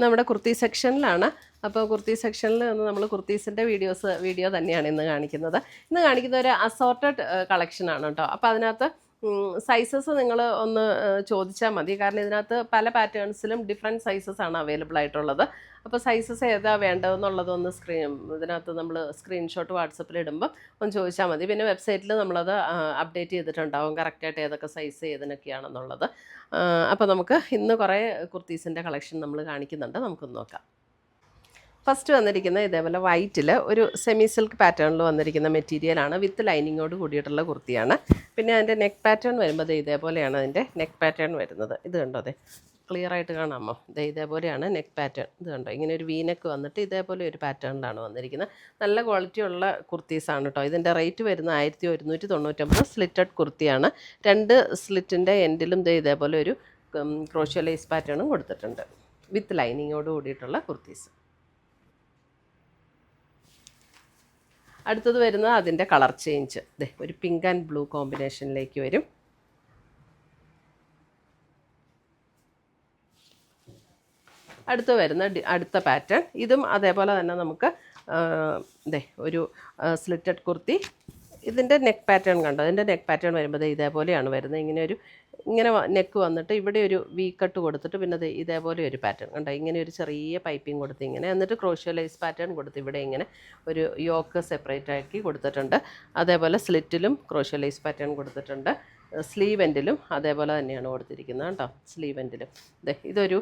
നമ്മുടെ കുർത്തി സെക്ഷനിലാണ്. അപ്പോൾ കുർത്തി സെക്ഷനിൽ നിന്ന് നമ്മൾ കുർത്തീസിൻ്റെ വീഡിയോ തന്നെയാണ് ഇന്ന് കാണിക്കുന്നത്. ഇന്ന് കാണിക്കുന്ന ഒരു അസോർട്ടഡ് കളക്ഷനാണ് കേട്ടോ. അപ്പോൾ അതിനകത്ത് സൈസസ് നിങ്ങൾ ഒന്ന് ചോദിച്ചാൽ മതി. കാരണം ഇതിനകത്ത് പല പാറ്റേൺസിലും ഡിഫറെൻറ്റ് സൈസസ് ആണ് അവൈലബിൾ ആയിട്ടുള്ളത്. അപ്പോൾ സൈസസ് ഏതാ വേണ്ടതെന്നുള്ളതൊന്ന് ഇതിനകത്ത് നമ്മൾ സ്ക്രീൻഷോട്ട് വാട്സപ്പിൽ ഇടുമ്പോൾ ഒന്ന് ചോദിച്ചാൽ മതി. പിന്നെ വെബ്സൈറ്റിൽ നമ്മളത് അപ്ഡേറ്റ് ചെയ്തിട്ടുണ്ടാവും കറക്റ്റായിട്ട് ഏതൊക്കെ സൈസ് ഏതിനൊക്കെയാണെന്നുള്ളത്. അപ്പോൾ നമുക്ക് ഇന്ന് കുറേ കുർത്തീസിൻ്റെ കളക്ഷൻ നമ്മൾ കാണിക്കുന്നുണ്ട്. നമുക്കൊന്ന് നോക്കാം. ഫസ്റ്റ് വന്നിരിക്കുന്ന ഇതേപോലെ വൈറ്റിൽ ഒരു സെമി സിൽക്ക് പാറ്റേണിൽ വന്നിരിക്കുന്ന മെറ്റീരിയലാണ്. വിത്ത് ലൈനിങ്ങോട് കൂടിയിട്ടുള്ള കുർത്തിയാണ്. പിന്നെ അതിൻ്റെ നെക്ക് പാറ്റേൺ വരുമ്പോൾ ഇതേപോലെയാണ് അതിൻ്റെ നെക്ക് പാറ്റേൺ വരുന്നത്. ഇത് കണ്ടോ, അതെ ക്ലിയർ ആയിട്ട് കാണാമോ? ഇതേപോലെയാണ് നെക്ക് പാറ്റേൺ. ഇത് കണ്ടോ, ഇങ്ങനെ ഒരു വീനെക്ക് വന്നിട്ട് ഇതേപോലെ ഒരു പാറ്റേണിലാണ് വന്നിരിക്കുന്നത്. നല്ല ക്വാളിറ്റിയുള്ള കുർത്തീസാണ് കേട്ടോ. ഇതിൻ്റെ റേറ്റ് വരുന്നത് 1199. സ്ലിറ്റഡ് കുർത്തിയാണ്. 2 സ്ലിറ്റിൻ്റെ എൻഡിലും ഇതേപോലെ ഒരു ക്രോഷ്യോ ലേസ് പാറ്റേണും കൊടുത്തിട്ടുണ്ട്. വിത്ത് ലൈനിങ്ങോട് കൂടിയിട്ടുള്ള കുർത്തീസ്. അടുത്തത് വരുന്നത് അതിൻ്റെ കളർ ചേഞ്ച്. ഒരു പിങ്ക് ആൻഡ് ബ്ലൂ കോമ്പിനേഷനിലേക്ക് വരും. അടുത്ത് വരുന്ന അടുത്ത പാറ്റേൺ ഇതും അതേപോലെ തന്നെ നമുക്ക് ഒരു സ്ലിറ്റഡ് കുർത്തി. ഇതിൻ്റെ നെക്ക് പാറ്റേൺ കണ്ടോ? അതിൻ്റെ നെക്ക് പാറ്റേൺ വരുമ്പോൾ ഇതേപോലെയാണ് വരുന്നത്. ഇങ്ങനെ നെക്ക് വന്നിട്ട് ഇവിടെ ഒരു വി കട്ട് കൊടുത്തിട്ട് പിന്നെ ഇതേപോലെ ഒരു പാറ്റേൺ കണ്ടോ? ഇങ്ങനെ ഒരു ചെറിയ പൈപ്പിംഗ് കൊടുത്ത് ഇങ്ങനെ, എന്നിട്ട് ക്രോഷ്യോ ലേസ് പാറ്റേൺ കൊടുത്ത് ഇവിടെ ഇങ്ങനെ ഒരു യോക്ക് സെപ്പറേറ്റ് ആക്കി കൊടുത്തിട്ടുണ്ട്. അതേപോലെ സ്ലിറ്റിലും ക്രോഷ്യോ ലേസ് പാറ്റേൺ കൊടുത്തിട്ടുണ്ട്. സ്ലീവ് എൻഡിലും അതേപോലെ തന്നെയാണ് കൊടുത്തിരിക്കുന്നത് കേട്ടോ. സ്ലീവ് എൻഡിലും ഇതൊരു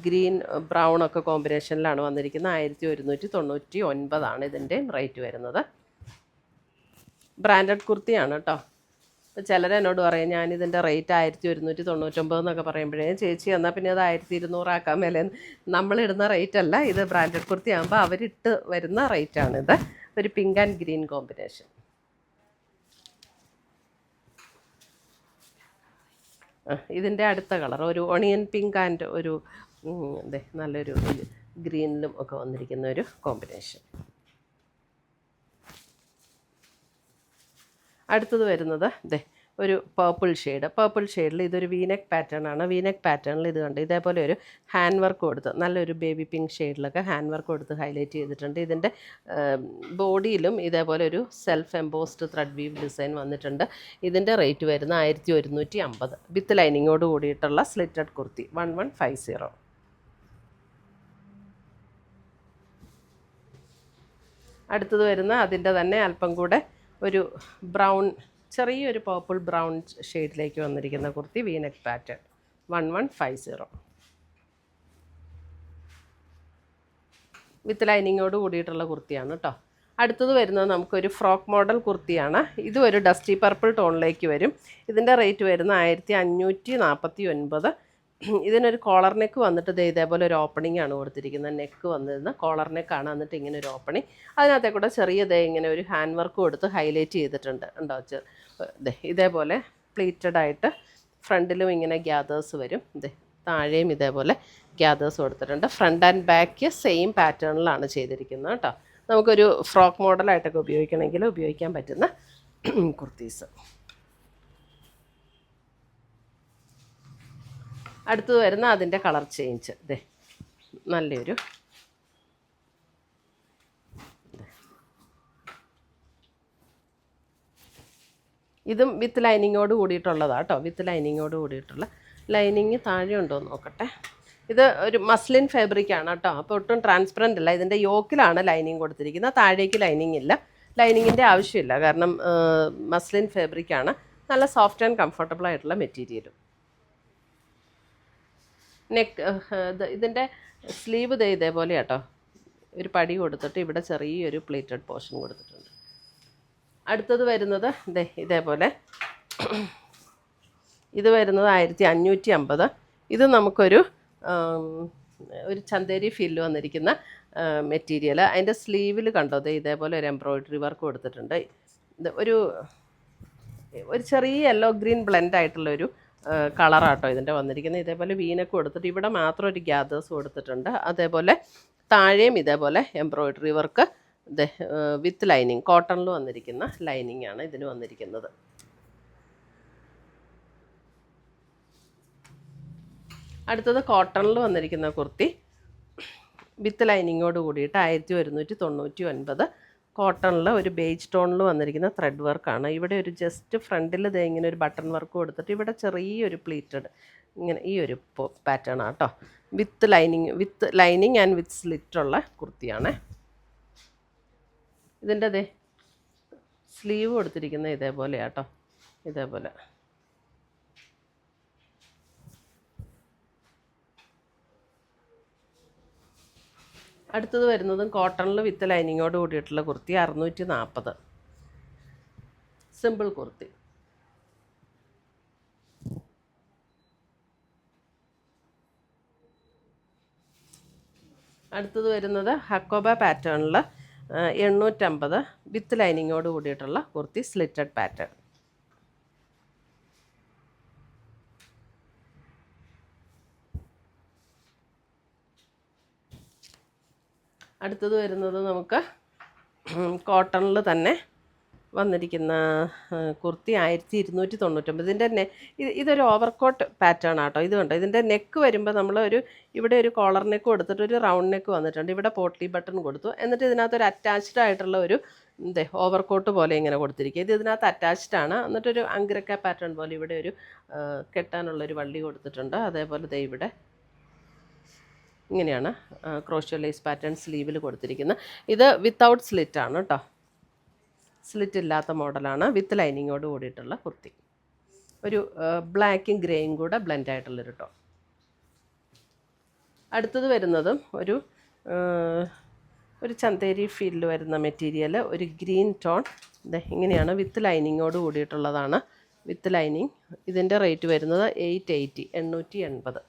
ഗ്രീൻ ബ്രൗൺ ഒക്കെ കോമ്പിനേഷനിലാണ് വന്നിരിക്കുന്നത്. 1199 ഇതിൻ്റെ റേറ്റ് വരുന്നത്. ബ്രാൻഡഡ് കുർത്തിയാണ് കേട്ടോ. അപ്പോൾ ചിലരെന്നോട് പറയും ഞാനിതിൻ്റെ റേറ്റ് 1199 എന്നൊക്കെ പറയുമ്പോഴേ, ചേച്ചി എന്നാൽ പിന്നെ അത് 1200 ആക്കാൻ മേലെ. നമ്മളിടുന്ന റേറ്റ് അല്ല ഇത്. ബ്രാൻഡഡ് കുർത്തി ആകുമ്പോൾ അവരിട്ട് വരുന്ന റേറ്റാണിത്. ഒരു പിങ്ക് ആൻഡ് ഗ്രീൻ കോമ്പിനേഷൻ. ഇതിൻ്റെ അടുത്ത കളർ ഒരു ഓണിയൻ പിങ്ക് ആൻഡ് ഒരു നല്ലൊരു ഗ്രീനിലും ഒക്കെ വന്നിരിക്കുന്ന ഒരു കോമ്പിനേഷൻ. അടുത്തത് വരുന്നത് ഒരു പേർപ്പിൾ ഷെയ്ഡിൽ ഇതൊരു വീനെക്ക് പാറ്റേൺ ആണ്. വീനെക്ക് പാറ്റേണിൽ ഇത് കണ്ട് ഇതേപോലെ ഒരു ഹാൻഡ് വർക്ക് കൊടുത്ത് നല്ലൊരു ബേബി പിങ്ക് ഷെയ്ഡിലൊക്കെ ഹാൻഡ് വർക്ക് കൊടുത്ത് ഹൈലൈറ്റ് ചെയ്തിട്ടുണ്ട്. ഇതിൻ്റെ ബോഡിയിലും ഇതേപോലെ ഒരു self embossed thread we've design വന്നിട്ടുണ്ട്. ഇതിൻ്റെ റേറ്റ് വരുന്ന 1150. വിത്ത് ലൈനിങ്ങോട് കൂടിയിട്ടുള്ള സ്ലിറ്റഡ് കുർത്തി 1150. അടുത്തത് വരുന്ന അതിൻ്റെ തന്നെ അല്പം കൂടെ ഒരു ബ്രൗൺ, ചെറിയൊരു പേർപ്പിൾ ബ്രൗൺ ഷെയ്ഡിലേക്ക് വന്നിരിക്കുന്ന കുർത്തി വീനെക്ക് പാറ്റേൺ 1150. വിത്ത് ലൈനിങ്ങോട് കൂടിയിട്ടുള്ള കുർത്തിയാണ് കേട്ടോ. അടുത്തത് വരുന്നത് നമുക്കൊരു ഫ്രോക്ക് മോഡൽ കുർത്തിയാണ്. ഇതും ഒരു ഡസ്റ്റി പർപ്പിൾ ടോണിലേക്ക് വരും. ഇതിൻ്റെ റേറ്റ് വരുന്ന 1549. ഇതിനൊരു കോളർ നെക്ക് വന്നിട്ട് ഇതേപോലെ ഒരു ഓപ്പണിംഗ് ആണ് കൊടുത്തിരിക്കുന്നത്. നെക്ക് വന്നിരുന്ന കോളർ നെക്കാണ്. എന്നിട്ട് ഇങ്ങനെ ഒരു ഓപ്പണിംഗ്, അതിനകത്തെ കൂടെ ചെറിയ ഇങ്ങനെ ഒരു ഹാൻഡ് വർക്ക് കൊടുത്ത് ഹൈലൈറ്റ് ചെയ്തിട്ടുണ്ട് ഉണ്ടോ? ഇതേപോലെ പ്ലീറ്റഡ് ആയിട്ട് ഫ്രണ്ടിലും ഇങ്ങനെ ഗ്യാദേഴ്സ് വരും. താഴെയും ഇതേപോലെ ഗ്യാദേഴ്സ് കൊടുത്തിട്ടുണ്ട്. ഫ്രണ്ട് ആൻഡ് ബാക്ക് സെയിം പാറ്റേണിലാണ് ചെയ്തിരിക്കുന്നത് കേട്ടോ. നമുക്കൊരു ഫ്രോക്ക് മോഡലായിട്ടൊക്കെ ഉപയോഗിക്കണമെങ്കിൽ ഉപയോഗിക്കാൻ പറ്റുന്ന കുർത്തീസ്. അടുത്തത് വരുന്ന അതിൻ്റെ കളർ ചേഞ്ച് നല്ലൊരു ഇതും വിത്ത് ലൈനിങ്ങോട് കൂടിയിട്ടുള്ളതാണ് കേട്ടോ. വിത്ത് ലൈനിങ്ങോട് കൂടിയിട്ടുള്ള ലൈനിങ് താഴെ ഉണ്ടോ എന്ന് നോക്കട്ടെ. ഇത് ഒരു മസ്ലിൻ ഫാബ്രിക്കാണ് കേട്ടോ. അപ്പോൾ ഒട്ടും ട്രാൻസ്പെറൻ്റ് അല്ല. ഇതിൻ്റെ യോക്കിലാണ് ലൈനിങ് കൊടുത്തിരിക്കുന്നത്. താഴേക്ക് ലൈനിങ് ഇല്ല. ലൈനിങ്ങിൻ്റെ ആവശ്യമില്ല. കാരണം മസ്ലിൻ ഫാബ്രിക്കാണ്. നല്ല സോഫ്റ്റ് ആൻഡ് കംഫർട്ടബിൾ ആയിട്ടുള്ള മെറ്റീരിയലും. ഇതിൻ്റെ സ്ലീവ് ഇതേപോലെ കേട്ടോ. ഒരു പടി കൊടുത്തിട്ട് ഇവിടെ ചെറിയൊരു പ്ലേറ്റഡ് പോർഷൻ കൊടുത്തിട്ടുണ്ട്. അടുത്തത് വരുന്നത് ഇതേപോലെ ഇത് വരുന്നത് 1550. ഇത് നമുക്കൊരു ചന്തേരി ഫീലിൽ വന്നിരിക്കുന്ന മെറ്റീരിയൽ. അതിൻ്റെ സ്ലീവിൽ കണ്ടോ ഇതേപോലെ ഒരു എംബ്രോയിഡറി വർക്ക് കൊടുത്തിട്ടുണ്ട്. ഒരു ചെറിയ യെല്ലോ ഗ്രീൻ ബ്ലെൻഡ് ആയിട്ടുള്ളൊരു കളറാട്ടോ ഇതിൻ്റെ വന്നിരിക്കുന്നത്. ഇതേപോലെ വീനൊക്കെ കൊടുത്തിട്ട് ഇവിടെ മാത്രം ഒരു ഗ്യാദേഴ്സ് കൊടുത്തിട്ടുണ്ട്. അതേപോലെ താഴെയും ഇതേപോലെ എംബ്രോയിഡറി വർക്ക് വിത്ത് ലൈനിങ്, കോട്ടണിൽ വന്നിരിക്കുന്ന ലൈനിങ് ആണ് ഇതിന് വന്നിരിക്കുന്നത്. അടുത്തത് കോട്ടണിൽ വന്നിരിക്കുന്ന കുർത്തി വിത്ത് ലൈനിങ്ങോട് കൂടിയിട്ട് 1199. കോട്ടണിൽ ഒരു ബേജ് ടോണിൽ വന്നിരിക്കുന്ന ത്രെഡ് വർക്കാണ്. ഇവിടെ ഒരു ജസ്റ്റ് ഫ്രണ്ടിൽ ദേ ഇങ്ങനെ ഒരു ബട്ടൺ വർക്ക് കൊടുത്തിട്ട് ഇവിടെ ചെറിയൊരു പ്ലീറ്റഡ് ഇങ്ങനെ ഈ ഒരു പാറ്റേൺ ആട്ടോ. വിത്ത് ലൈനിങ് ആൻഡ് വിത്ത് സ്ലിറ്റുള്ള കുർത്തിയാണ്. ഇതിൻ്റെ ദേ സ്ലീവ് കൊടുത്തിരിക്കുന്നത് ഇതേപോലെയാട്ടോ, ഇതേപോലെ. അടുത്തത് വരുന്നതും കോട്ടണിൽ വിത്ത് ലൈനിങ്ങോട് കൂടിയിട്ടുള്ള കുർത്തി 640. സിമ്പിൾ കുർത്തി. അടുത്തത് വരുന്നത് ഹക്കോബ പാറ്റേണിൽ 850 വിത്ത് ലൈനിങ്ങോട് കൂടിയിട്ടുള്ള കുർത്തി, സ്ലിറ്റഡ് പാറ്റേൺ. അടുത്തത് വരുന്നത് നമുക്ക് കോട്ടണിൽ തന്നെ വന്നിരിക്കുന്ന കുർത്തി 1299. ഇതിൻ്റെ ഇതൊരു ഓവർകോട്ട് പാറ്റേൺ ആട്ടോ. ഇത് കണ്ടോ, ഇതിൻ്റെ നെക്ക് വരുമ്പോൾ നമ്മൾ ഇവിടെ ഒരു കോളർ നെക്ക് കൊടുത്തിട്ട് ഒരു റൗണ്ട് നെക്ക് വന്നിട്ടുണ്ട്. ഇവിടെ പോട്ട്ലി ബട്ടൺ കൊടുത്തു. എന്നിട്ട് ഇതിനകത്തൊരു അറ്റാച്ച്ഡ് ആയിട്ടുള്ള ഒരു ഓവർകോട്ട് പോലെ ഇങ്ങനെ കൊടുത്തിരിക്കുക. ഇതിനകത്ത് അറ്റാച്ച്ഡ് ആണ്. എന്നിട്ടൊരു അങ്കിരക്ക പാറ്റേൺ പോലെ ഇവിടെ ഒരു കെട്ടാനുള്ളൊരു വള്ളി കൊടുത്തിട്ടുണ്ട്. അതേപോലെ ഇവിടെ ഇങ്ങനെയാണ് ക്രോഷ്യോ ലേസ് പാറ്റേൺ സ്ലീവിൽ കൊടുത്തിരിക്കുന്നത്. ഇത് വിത്തൗട്ട് സ്ലിറ്റ് ആണ് കേട്ടോ, സ്ലിറ്റ് ഇല്ലാത്ത മോഡലാണ്. വിത്ത് ലൈനിങ്ങോട് കൂടിയിട്ടുള്ള കുർത്തി, ഒരു ബ്ലാക്കും ഗ്രേയും കൂടെ ബ്ലെൻഡ് ആയിട്ടുള്ളൊരു ടോൺ. അടുത്തത് വരുന്നതും ഒരു ചന്തേരി ഫീൽഡിൽ വരുന്ന മെറ്റീരിയൽ, ഒരു ഗ്രീൻ ടോൺ. ഇങ്ങനെയാണ് വിത്ത് ലൈനിങ്ങോട് കൂടിയിട്ടുള്ളതാണ്. With lining. ഇതിൻ്റെ റേറ്റ് വരുന്നത് 880.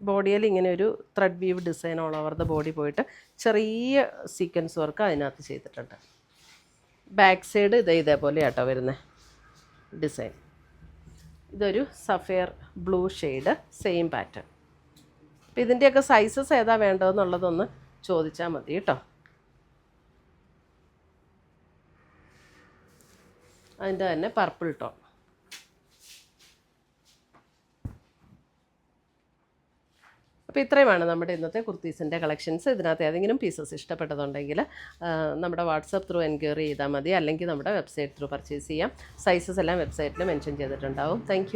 ബോഡിയിൽ ഇങ്ങനെ ഒരു thread we've design all over the body പോയിട്ട് ചെറിയ സീക്വൻസ് വർക്ക് അതിനകത്ത് ചെയ്തിട്ടുണ്ട്. ബാക്ക് സൈഡ് ഇതേപോലെ ആട്ടോ വരുന്നത് ഡിസൈൻ. ഇതൊരു sapphire blue shade, same pattern. അപ്പം ഇതിൻ്റെയൊക്കെ സൈസസ് ഏതാ വേണ്ടതെന്നുള്ളതൊന്ന് ചോദിച്ചാൽ മതി കേട്ടോ. അതിൻ്റെ തന്നെ പർപ്പിൾ ടോൺ. അപ്പോൾ ഇത്രയുമാണ് നമ്മുടെ ഇന്നത്തെ കുർത്തീസിൻ്റെ കളക്ഷൻസ്. ഇതിനകത്ത് ഏതെങ്കിലും പീസസ് ഇഷ്ടപ്പെട്ടതുണ്ടെങ്കിൽ നമ്മുടെ വാട്സപ്പ് ത്രൂ എൻക്വയറി ചെയ്താൽ മതി, അല്ലെങ്കിൽ നമ്മുടെ വെബ്സൈറ്റ് ത്രൂ പർച്ചേസ് ചെയ്യാം. സൈസസ് എല്ലാം വെബ്സൈറ്റിൽ മെൻഷൻ ചെയ്തിട്ടുണ്ടാവും. താങ്ക്